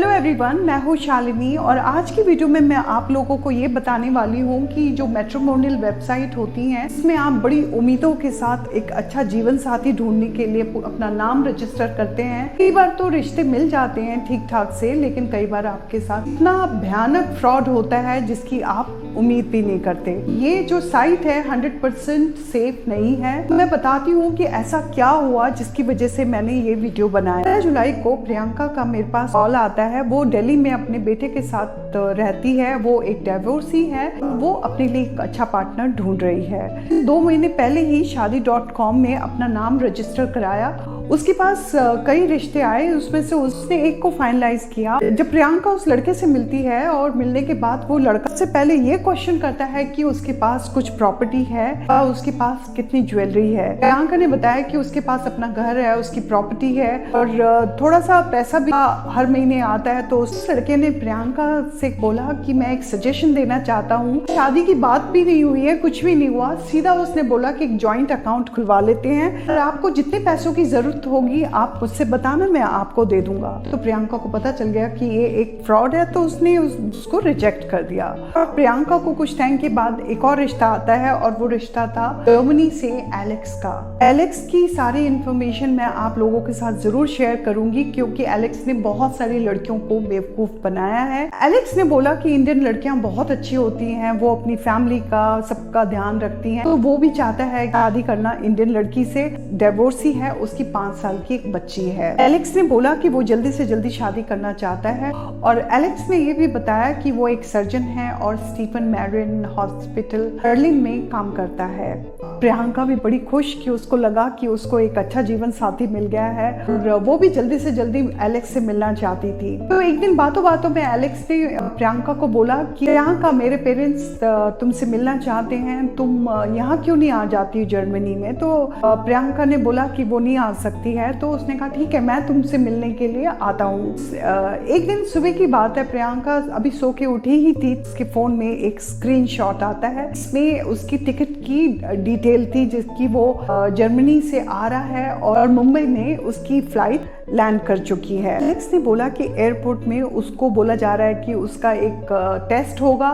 Hello everyone, मैं हूँ शालिनी और आज की वीडियो में मैं आप लोगों को ये बताने वाली हूँ कि जो मैट्रिमोनियल वेबसाइट होती हैं इसमें आप बड़ी उम्मीदों के साथ एक अच्छा जीवन साथी ढूंढने के लिए अपना नाम रजिस्टर करते हैं। कई बार तो रिश्ते मिल जाते हैं ठीक ठाक से, लेकिन कई बार आपके साथ इतना भयानक फ्रॉड होता है जिसकी आप उम्मीद भी नहीं करते। ये जो साइट है 100% सेफ नहीं है। मैं बताती हूँ कि ऐसा क्या हुआ जिसकी वजह से मैंने ये वीडियो बनाया। 13 जुलाई को प्रियंका का मेरे पास कॉल आता है। वो दिल्ली में अपने बेटे के साथ रहती है। वो एक डिवोर्सी है। वो अपने लिए एक अच्छा पार्टनर ढूंढ रही है। 2 महीने पहले ही शादी.com में अपना नाम रजिस्टर कराया। उसके पास कई रिश्ते आए, उसमें से उसने एक को फाइनलाइज किया। जब प्रियंका उस लड़के से मिलती है और मिलने के बाद वो लड़का से पहले ये क्वेश्चन करता है कि उसके पास कुछ प्रॉपर्टी है, उसके पास कितनी ज्वेलरी है। प्रियंका ने बताया कि उसके पास अपना घर है, उसकी प्रॉपर्टी है और थोड़ा सा पैसा भी हर महीने आता है। तो उस लड़के ने प्रियंका से बोला कि मैं एक सजेशन देना चाहता हूँ। शादी की बात भी नहीं हुई है, कुछ भी नहीं हुआ। सीधा उसने बोला कि एक जॉइंट अकाउंट खुलवा लेते हैं और आपको जितने पैसों की जरूरत होगी आप मुझसे बताना, मैं आपको दे दूंगा। तो प्रियंका को पता चल गया कि ये एक फ्रॉड है, तो उसने उसको रिजेक्ट कर दिया। और प्रियंका को कुछ टाइम के बाद एक और रिश्ता आता है और वो रिश्ता था जर्मनी से एलेक्स का। एलेक्स की सारी इंफॉर्मेशन मैं आप लोगों के साथ जरूर शेयर करूंगी, क्योंकि एलेक्स ने बहुत सारी लड़कियों को बेवकूफ बनाया है। एलेक्स ने बोला कि इंडियन लड़कियां बहुत अच्छी होती हैं, वो अपनी फैमिली का सबका ध्यान रखती हैं, तो वो भी चाहता है शादी करना इंडियन लड़की से। डिवोर्सी है, उसकी 5 साल की एक बच्ची है। एलेक्स ने बोला कि वो जल्दी से जल्दी शादी करना चाहता है और एलेक्स ने ये भी बताया कि वो एक सर्जन है और स्टीफन मैरिन हॉस्पिटल बर्लिन में काम करता है। प्रियंका भी बड़ी खुश कि उसको लगा कि उसको एक अच्छा जीवन साथी मिल गया है और वो भी जल्दी से जल्दी एलेक्स से मिलना चाहती थी। तो एक दिन बातों बातों में एलेक्स ने प्रियंका को बोला कि प्रियंका, मेरे पेरेंट्स तुमसे मिलना चाहते हैं, तुम यहाँ क्यों नहीं आ जाती जर्मनी में। तो प्रियंका ने बोला कि वो नहीं आ सकती है। तो उसने कहा ठीक है, मैं तुमसे मिलने के लिए आता हूँ। एक दिन सुबह की बात है, प्रियंका अभी सो के उठी ही थी। उसके फोन में एक स्क्रीनशॉट आता है, इसमें उसकी टिकट की डिटेल थी जिसकी वो जर्मनी से आ रहा है और मुंबई में उसकी फ्लाइट लैंड कर चुकी है। एलेक्स ने बोला कि एयरपोर्ट में उसको बोला जा रहा है कि उसका एक टेस्ट होगा।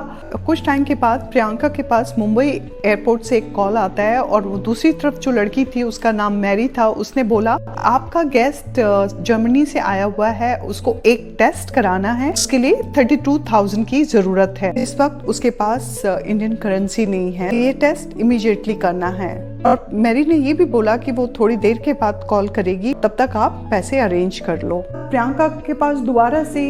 कुछ टाइम के बाद प्रियंका के पास मुंबई एयरपोर्ट से एक कॉल आता है और वो दूसरी तरफ जो लड़की थी, उसका नाम मैरी था, उसने बोला आपका गेस्ट जर्मनी से आया हुआ है, उसको एक टेस्ट कराना है, उसके लिए 32,000 की जरूरत है। इस वक्त उसके पास इंडियन करेंसी नहीं है, ये टेस्ट इमीडिएटली करना है। और मैरी ने ये भी बोला कि वो थोड़ी देर के बाद कॉल करेगी, तब तक आप पैसे अरेंज कर लो। प्रियंका के पास दोबारा से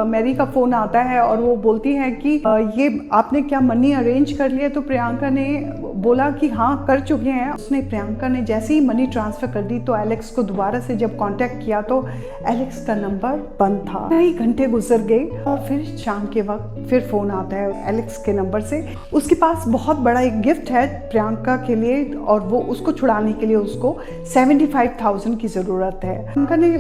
मैरी का फोन आता है और वो बोलती है कि ये आपने क्या मनी अरेंज कर लिया। तो प्रियंका ने बोला कि हाँ कर चुके हैं। उसने प्रियंका ने जैसे ही मनी ट्रांसफर कर दी तो एलेक्स को दोबारा से जब कांटेक्ट किया तो एलेक्स का नंबर बंद था। कई घंटे गुजर गए और फिर शाम के वक्त फिर फोन आता है एलेक्स के नंबर से। उसके पास बहुत बड़ा एक गिफ्ट है प्रियंका के लिए और वो उसको छुड़ाने के लिए उसको 75,000 की जरूरत है। प्रियंका ने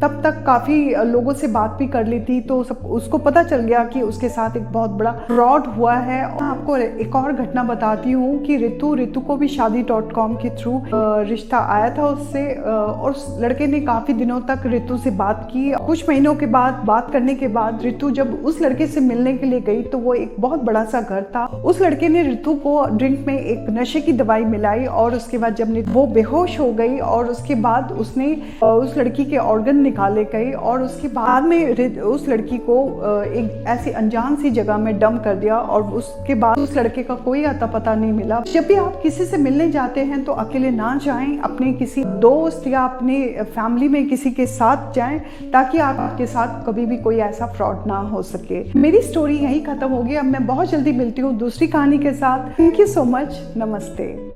तब तक काफी लोगों से बात भी कर ली थी, तो सब उसको पता चल गया कि उसके साथ एक बहुत बड़ा फ्रॉड हुआ है। और आपको एक और घटना बताती हूँ कि रितु को भी शादी.com के थ्रू रिश्ता आया था उससे और उस लड़के ने काफी दिनों तक रितु से बात की। कुछ महीनों के बाद बात करने के बाद रितु जब उस लड़के से मिलने के लिए गई तो वो एक बहुत बड़ा सा घर था। उस लड़के ने रितु को ड्रिंक में एक नशे की दवाई मिलाई और उसके बाद जब वो बेहोश हो गई और उसके बाद उसने उस लड़की के ऑर्गन निकाले गए और उसके बाद में उस लड़की को एक ऐसी अनजान सी जगह में डंप कर दिया और उसके बाद उस लड़के का कोई अता पता नहीं मिला। जब भी आप किसी से मिलने जाते हैं तो अकेले ना जाएं, अपने किसी दोस्त या अपने फैमिली में किसी के साथ जाएं ताकि आपके साथ कभी भी कोई ऐसा फ्रॉड ना हो सके। मेरी स्टोरी यहीं खत्म होगी। अब मैं बहुत जल्दी मिलती हूँ दूसरी कहानी के साथ। Thank you so much. नमस्ते।